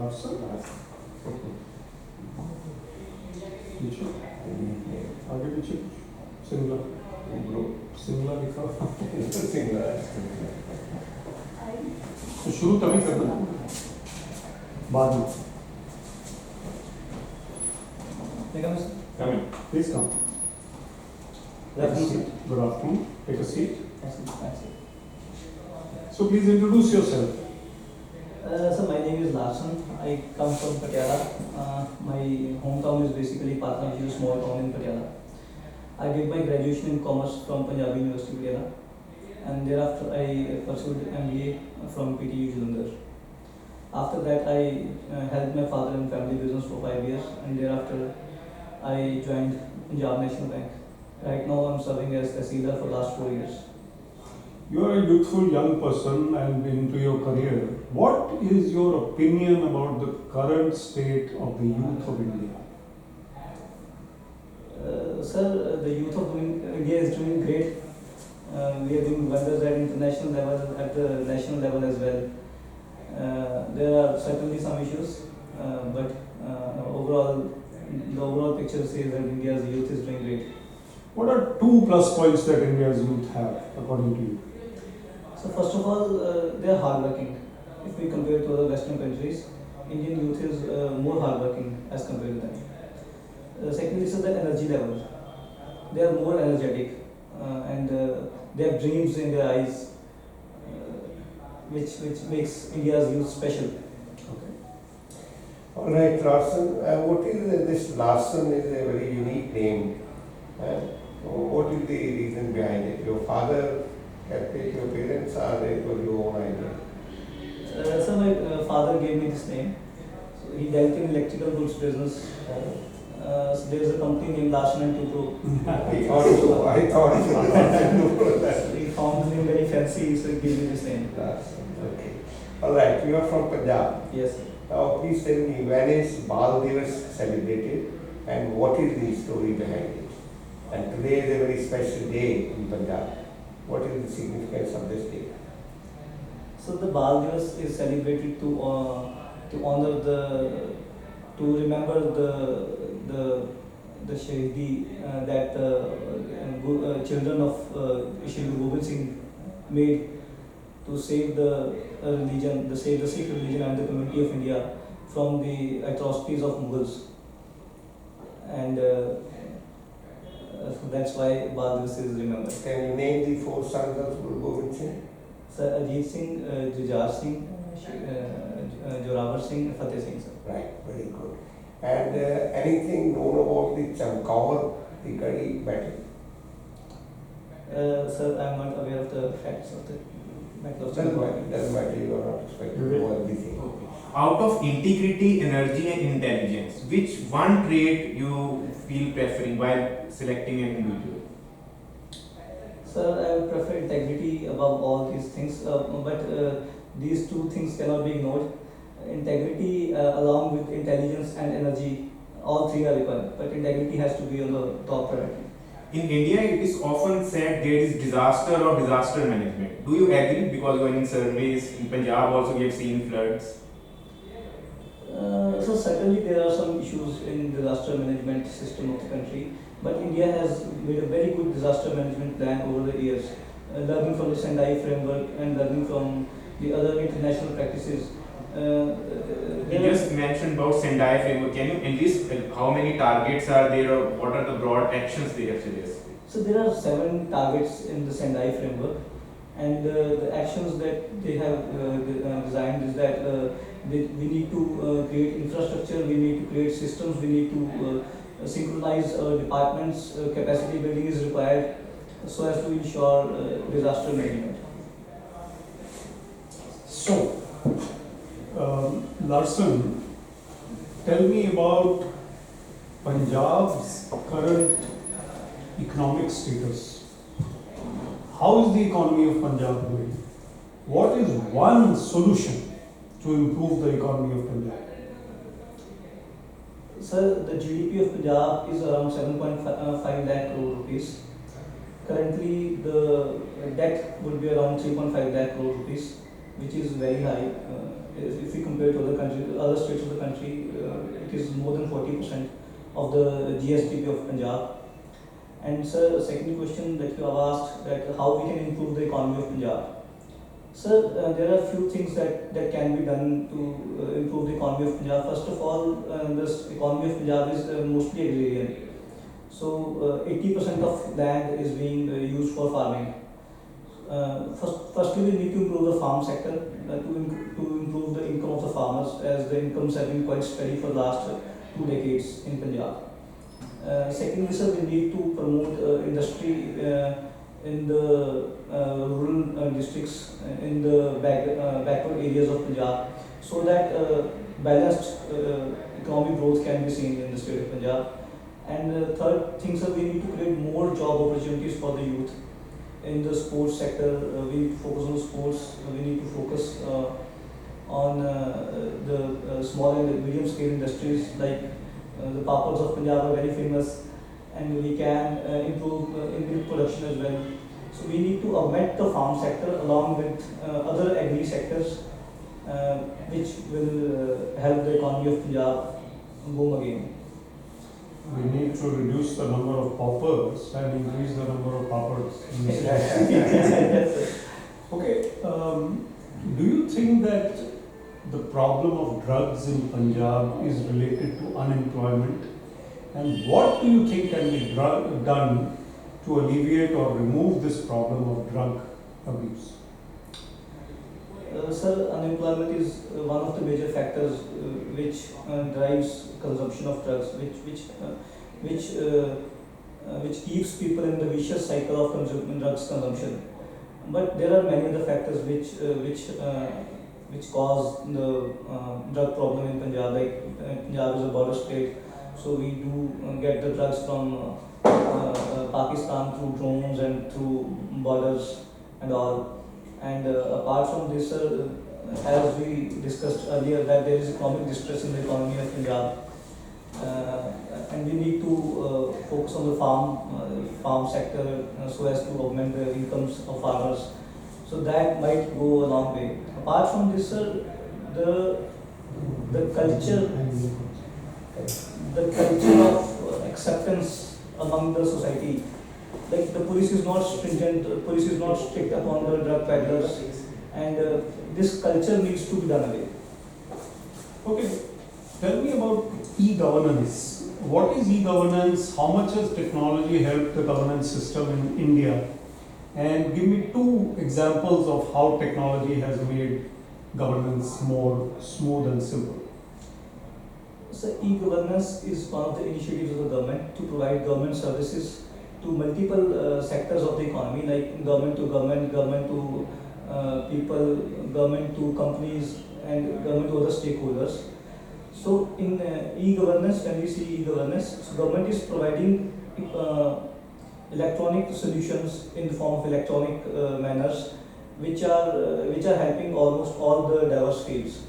Larson? पीछे आगे पीछे सिंगला सिंगला लिखा सिंगला तो शुरू तभी करना बाद में come in please come good afternoon take a seat so please introduce yourself. So my name is Larson. I come from Patiala. My hometown is basically Patna, which is a small town in Patiala. I did my graduation in commerce from Punjab University, Patiala, and thereafter I pursued MBA from PTU Tehsildar. After that, I helped my father in family business for 5 years, and thereafter I joined Punjab National Bank. Right now, I'm serving as Tehsildar for the last 4 years. You are a youthful young person and into your career. What is your opinion about the current state of the youth of India? Sir, the youth of India is doing great. We are doing wonders at international level, at the national level as well. There are certainly some issues, but overall, the overall picture says that India's youth is doing great. What are 2 plus points that India's youth have, according to you? So first of all, they are hardworking. If we compare to other Western countries, Indian youth is more hardworking as compared to them. Secondly, is the energy level. They are more energetic and they have dreams in their eyes, which makes India's youth special. Okay. All right, Larson. What is this? Larson is a very unique name. What is the reason behind it? Your father kept it, your parents, or it was your own idea? So my father gave me this name. So he dealt in electrical goods business. So there is a company named Larson and Tubro. I thought So he found the name very fancy, so he gave me this name. Larson. Okay. All right. You are from Punjab. Yes. Now, please tell me, when is Bal Divas celebrated, and what is the story behind it? And today is a very special day in Punjab. What is the significance of this day? So the Bal Divas is celebrated to honor to remember the Shahidi that children of Shri Guru Gobind Singh made to save the religion, to save the Sikh religion and the community of India from the atrocities of Mughals. And so that's why Bal Divas is remembered. Can you name the 4 sons of Guru Gobind Singh? Sir, Ajit Singh, Jujar Singh, Joravar Singh, Fateh Singh, sir. Right, very good. And anything known about the Chamkaur, the Gadi battle? Sir, I am not aware of the facts of the battle of Doesn't Chamkaur. matter, doesn't matter, you are not expected to know everything. Okay. Out of integrity, energy and intelligence, which one trait you feel preferring while selecting an individual? Sir, I would prefer integrity above all these things, but these 2 things cannot be ignored. Integrity along with intelligence and energy, all 3 are required, but integrity has to be on the top priority. In India, it is often said there is disaster or disaster management. Do you agree? Because when in surveys, in Punjab also we have seen floods. So certainly there are some issues in disaster management system of the country, but India has made a very good disaster management plan over the years, learning from the Sendai framework and learning from the other international practices. You just mentioned about Sendai framework. Can you enlist how many targets are there or what are the broad actions they have suggested? So there are 7 targets in the Sendai framework, and the actions that they have designed is that we need to create infrastructure, we need to create systems, we need to synchronize departments, capacity building is required so as to ensure disaster management. So, Larson, tell me about Punjab's current economic status. How is the economy of Punjab doing? What is one solution to improve the economy of Punjab? Sir, the GDP of Punjab is around 7.5 lakh crore rupees. Currently, the debt would be around 3.5 lakh crore rupees. which is very high. If we compare to other countries, other states of the country, it is more than 40% of the GSDP of Punjab. And sir, second question that you have asked, that how we can improve the economy of Punjab. Sir, there are few things that can be done to improve the economy of Punjab. First of all, this economy of Punjab is mostly agrarian. So 80% of land is being used for farming. Firstly, we need to improve the farm sector to improve the income of the farmers, as the incomes have been quite steady for the last 2 decades in Punjab. Secondly, sir, we need to promote industry in the rural districts, in the backward areas of Punjab, so that balanced economic growth can be seen in the state of Punjab. And third thing, sir, we need to create more job opportunities for the youth. In the sports sector, we need to focus on sports. We need to focus on the small and medium scale industries, like the papads of Punjab are very famous, and we can improve in milk production as well. So we need to augment the farm sector along with other agri sectors, which will help the economy of Punjab boom again. We need to reduce the number of paupers and increase the number of paupers in the state. Yes, sir. Okay, do you think that the problem of drugs in Punjab is related to unemployment? And what do you think can be done to alleviate or remove this problem of drug abuse? Sir, unemployment is one of the major factors which drives consumption of drugs, which keeps people in the vicious cycle of drugs consumption. But there are many other factors which cause the drug problem in Punjab. Like Punjab is a border state, so we do get the drugs from Pakistan through drones and through borders and all. And apart from this, as we discussed earlier, that there is economic distress in the economy of Punjab, and we need to focus on the farm sector so as to augment the incomes of farmers. So that might go a long way. Apart from this, sir, the culture of acceptance among the society. Like the police is not stringent, police is not strict upon the drug peddlers, and this culture needs to be done away. Okay, tell me about e-governance. What is e-governance? How much has technology helped the governance system in India? And give me 2 examples of how technology has made governance more smooth and simple. So e-governance is one of the initiatives of the government to provide government services to multiple sectors of the economy, like government to government, government to people, government to companies, and government to other stakeholders. So in e-governance, when we see e-governance, so government is providing electronic solutions in the form of electronic manners, which are helping almost all the diverse fields.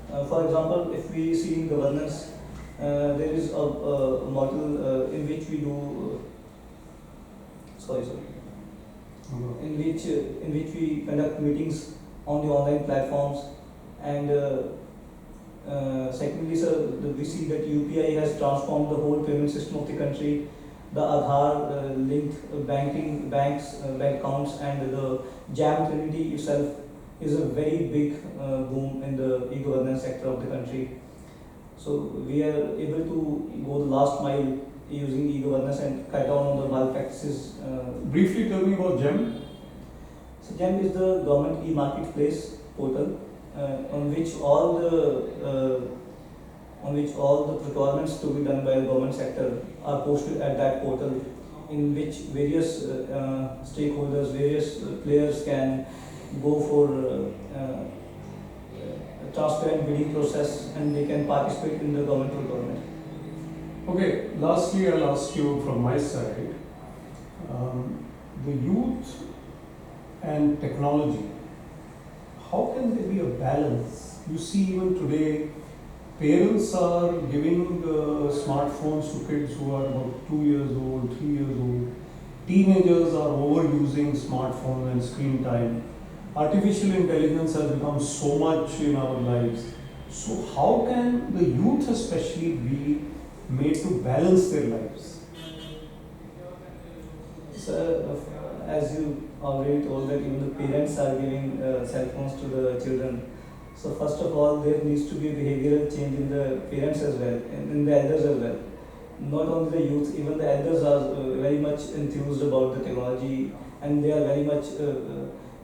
For example, if we see in governance, there is a model in which we do. In which we conduct meetings on the online platforms, and secondly, sir, we see that UPI has transformed the whole payment system of the country. The Aadhaar linked bank accounts, and the JAM Trinity itself is a very big boom in the e-governance sector of the country. So we are able to go the last mile using e-governance and cut down on the malpractices. Briefly tell me about GEM. So GEM is the government e-marketplace portal on which all the procurements to be done by the government sector are posted at that portal, in which various stakeholders, various players can go for a transparent bidding process, and they can participate in the government procurement. Okay, lastly, I'll ask you from my side, the youth and technology, how can there be a balance? You see, even today, parents are giving smartphones to kids who are about 2 years old, 3 years old. Teenagers are overusing smartphone and screen time. artificial intelligence has become so much in our lives. So how can the youth especially be made to balance their lives? So, as you already told that even the parents are giving cell phones to the children. So first of all, there needs to be behavioral change in the parents as well, and in the elders as well. Not only the youth, even the elders are very much enthused about the technology, and they are very much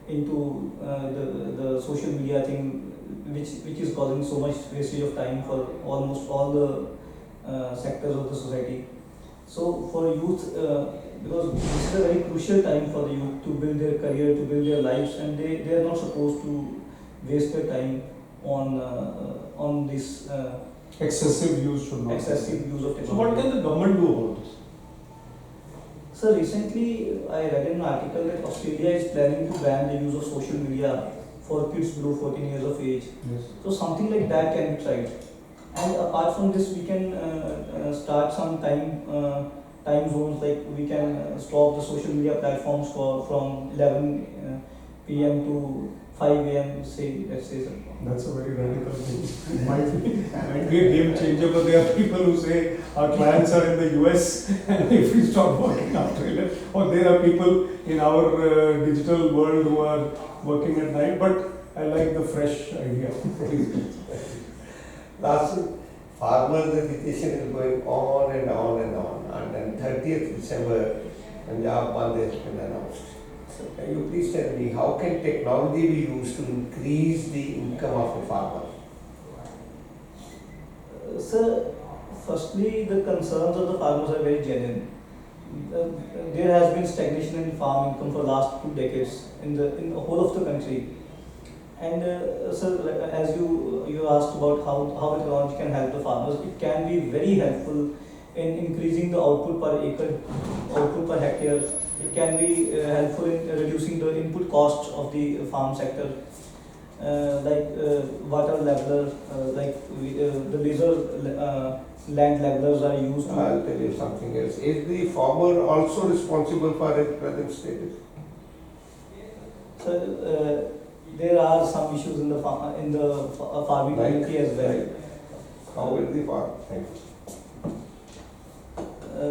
into the social media thing, which is causing so much wastage of time for almost all the sectors of the society. So for youth, because this is a very crucial time for the youth to build their career, to build their lives, and they are not supposed to waste their time on this Excessive use should not. excessive use of technology. So what can the government do about this? So recently, I read in an article that Australia is planning to ban the use of social media for kids below 14 years of age. Yes. So something like that can be tried. And apart from this, we can start some time zones, like we can stop the social media platforms from 11 p.m. to 5 a.m. Say, let's say so. That's a very radical thing. Might be a game changer, but there are people who say our clients are in the US and if we stop working after 11, or there are people in our digital world who are working at night, but I like the fresh idea. Larson, farmers' education is going on and on and on. And then 30th December, Punjab Bandh has been announced. So can you please tell me how can technology be used to increase the income of a farmer? Sir, firstly, the concerns of the farmers are very genuine. There has been stagnation in farm income for last 2 decades in the whole of the country. And sir, as you asked about how technology can help the farmers, it can be very helpful in increasing the output per acre, output per hectare. It can be helpful in reducing the input costs of the farm sector, like water leveler, the laser land levelers are used. I'll tell you something else. Is the farmer also responsible for his present status? So there are some issues in the farming community as well. Right. How will the farm? Thank you.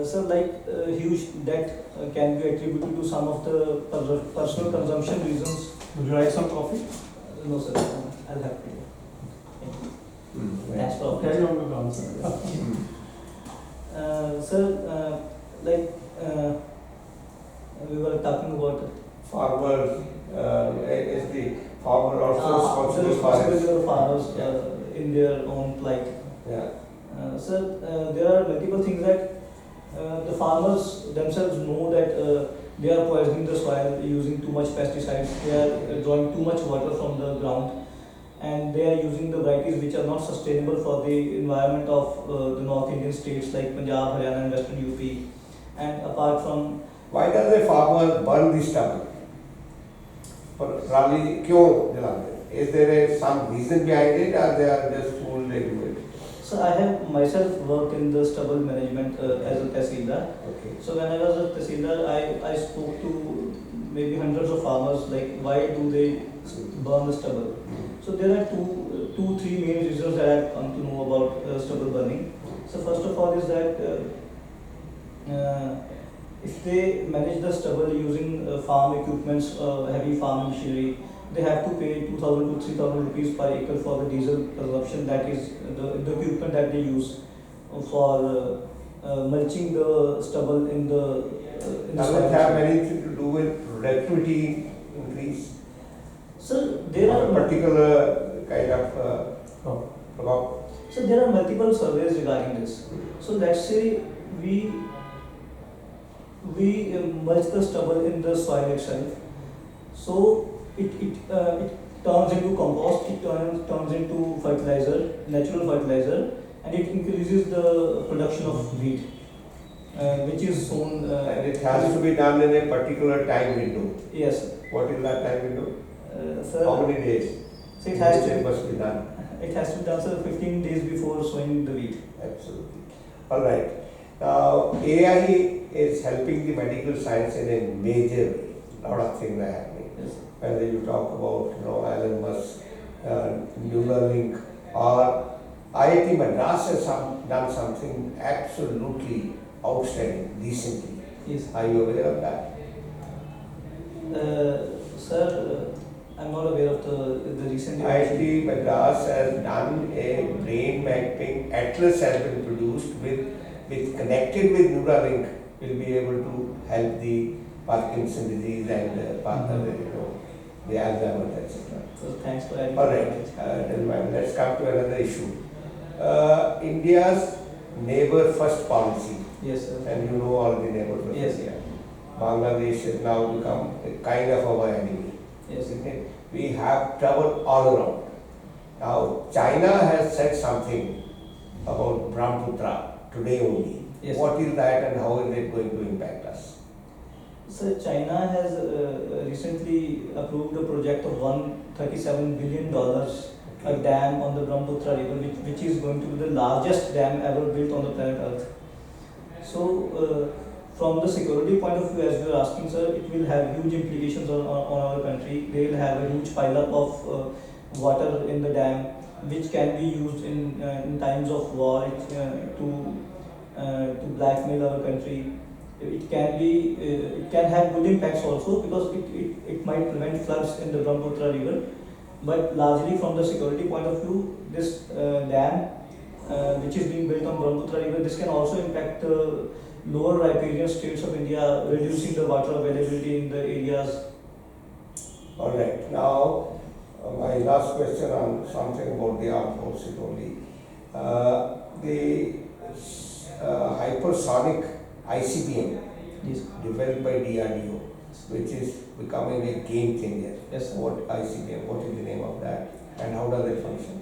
So huge debt can be attributed to some of the personal consumption reasons. Would you like some coffee? No sir, I'll have to. Thank you. Thanks for Carry on with the answer. Sir, we were talking about Farmer, is the farmer also the responsible for responsibility his? of farmers Yeah. in their own plight. Yeah. Sir, there are multiple things that the farmers themselves know that they are poisoning the soil using too much pesticides, they are drawing too much water from the ground, and they are using the varieties which are not sustainable for the environment of the North Indian states like Punjab, Haryana and Western UP. And apart from Why does a farmer burn the stubble? For rally, क्यों जलाते हैं? Is there some reason behind it, or they are just fooled they do it? So I have myself worked in the stubble management as a tehsildar. Okay. So when I was a tehsildar, I spoke to maybe hundreds of farmers, like why do they burn the stubble? So there are three main reasons that I have come to know about stubble burning. So first of all is that if they manage the stubble using farm equipments, heavy farm machinery, they have to pay 2,000 to 3,000 rupees per acre for the diesel consumption, that is the equipment that they use for mulching the stubble in the Does it have anything to do with productivity increase? So there are particular kind of crop? So there are multiple surveys regarding this. So let's say we mulch the stubble in the soil itself. So it turns into compost, it turns into fertilizer, natural fertilizer, and it increases the production of wheat, which is sown. And it has to be done in a particular time window. Yes. What is that time window? Sir, How many days? so it must be done. has to be done, sir, 15 days before sowing the wheat. Absolutely. All right. Now, AI is helping the medical science in a major way. A lot of things are happening. Yes. Whether you talk about, Elon Musk, Neuralink, or IIT Madras has done something absolutely outstanding recently. Yes. Are you aware of that? Sir, I'm not aware of the recent IIT Madras has done a brain mapping atlas has been produced with connected with Neuralink will be able to help the Parkinson disease and the Alzheimer's, etc. So thanks for adding. All right, then let's come to another issue. India's neighbor first policy, Yes, sir. and you know all the neighbors of Yes. India. Bangladesh has now become a kind of our enemy. Yes. Isn't it? We have trouble all around. Now, China has said something about Brahmaputra today only. Yes. What is that and how is it going to impact us? So China has recently approved a project of $137 billion, a dam on the Brahmaputra river, which is going to be the largest dam ever built on the planet Earth. So, from the security point of view, as you are asking, sir, it will have huge implications on our country. They will have a huge pileup of water in the dam, which can be used in times of war to blackmail our country. It can have good impacts also, because it might prevent floods in the Brahmaputra river. But largely from the security point of view, this dam which is being built on Brahmaputra river, this can also impact the lower riparian states of India, reducing the water availability in the areas. All right. Now, my last question on something about the armed forces only. The hypersonic ICBM Yes. developed by DRDO, which is becoming a game changer. Yes, sir. What ICBM? What is the name of that? And how does it function?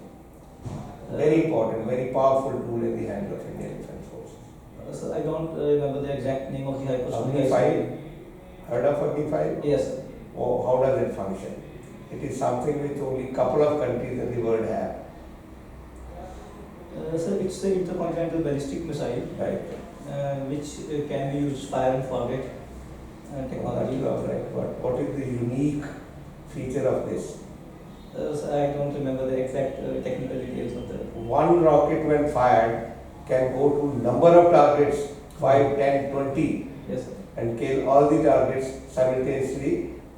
Very important, very powerful tool in the hands of Indian Defence Forces. So I don't remember the exact name of the hypersonic. Agni 5? Heard of Agni 5? Yes, sir. Oh, how does it function? It is something which only couple of countries in the world have. Sir, it's the intercontinental ballistic missile, Right. which can be used fire and forget technology. All right. But what is the unique feature of this? So I don't remember the exact technical details of the. One rocket when fired can go to number of targets, 5, 10, 20, Yes, sir. and kill all the targets simultaneously,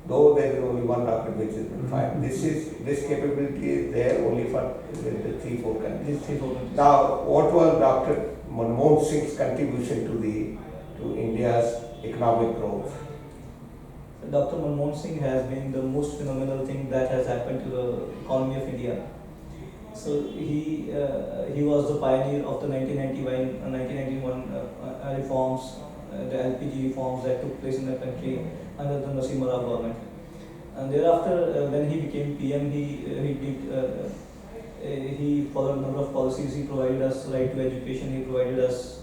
though there is only one rocket which has been fired. This capability is there only for the 3-4 countries. These three programs. Now, what was Dr. Manmohan Singh's contribution to India's economic growth? Dr. Manmohan Singh has been the most phenomenal thing that has happened to the economy of India. So he was the pioneer of the 1991 reforms, the LPG reforms that took place in the country under the Nasimara government. And thereafter, when he became PM, he followed a number of policies. He provided us right to education. He provided us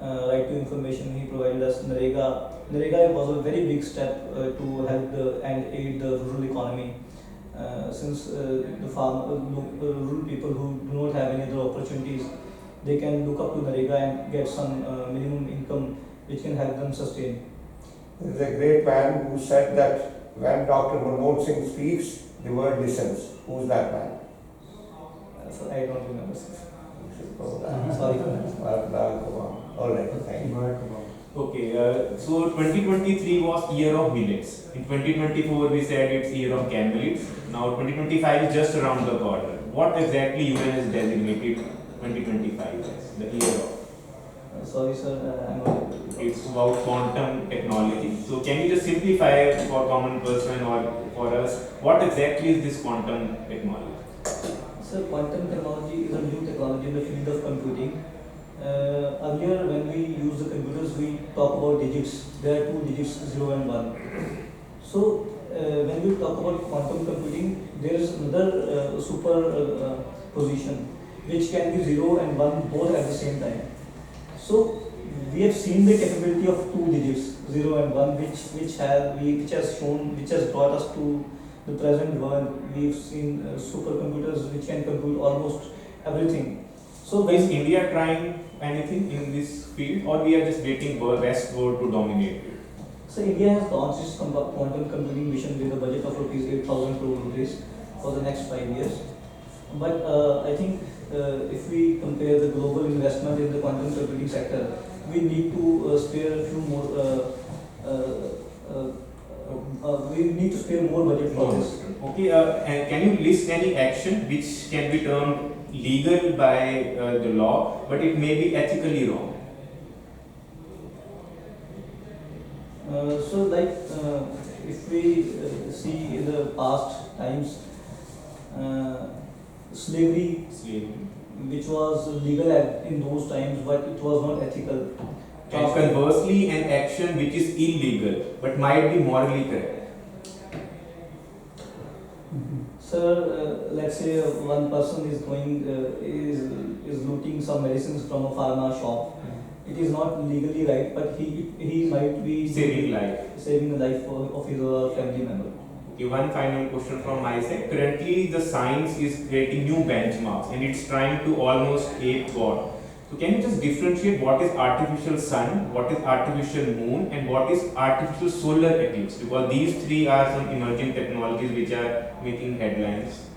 right to information. He provided us Narega. Narega was a very big step to help and aid the rural economy. Since the rural people who do not have any other opportunities, they can look up to Narega and get some minimum income which can help them sustain. There is a great man who said that when Dr. Manmohan Singh speaks, the world listens. Who's that man? So I don't remember. You should know that. Sorry for that. Barack Obama. All right, thank you. Okay, so 2023 was year of millets. In 2024 we said it's year of camelids. Now 2025 is just around the corner. What exactly UN has designated 2025 as the year of? Sorry, sir. I'm not able to. It's about quantum technology. So can you just simplify for common person or for us, what exactly is this quantum technology? So quantum technology is a new technology in the field of computing. Earlier, when we use the computers, we talk about digits. There are 2 digits, 0 and 1. So when we talk about quantum computing, there is another superposition which can be 0 and 1 both at the same time. So we have seen the capability of 2 digits, 0 and 1, which has brought us to the present world. We've seen supercomputers which can compute almost everything. So Is India trying anything in this field, or we are just waiting for West world to dominate it? So India has launched its quantum computing mission with a budget of rupees 8,000 crore rupees for the next 5 years. But I think if we compare the global investment in the quantum computing sector, we need to spare a few more. We need to spare more budget for this. Okay, and can you list any action which can be termed legal by the law, but it may be ethically wrong? So like if we see in the past times, slavery, which was legal in those times, but it was not ethical. And conversely, an action which is illegal but might be morally correct. Sir, let's say one person is going is looting some medicines from a pharma shop. It is not legally right, but he might be Saving life. saving the life of his family member. Okay, one final question from my side. Currently, the science is creating new benchmarks and it's trying to almost ape God. So, can you just differentiate what is artificial sun, what is artificial moon, and what is artificial solar eclipse? Because these three are some emerging technologies which are making headlines.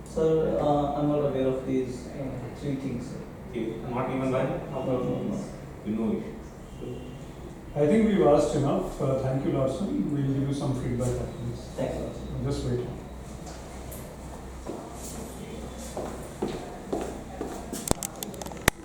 Sir, I'm not aware of these three things. Okay, not even one? You know it. I think we've asked enough. Thank you, Larson. We'll give you some feedback after this. Thanks a lot. Just wait.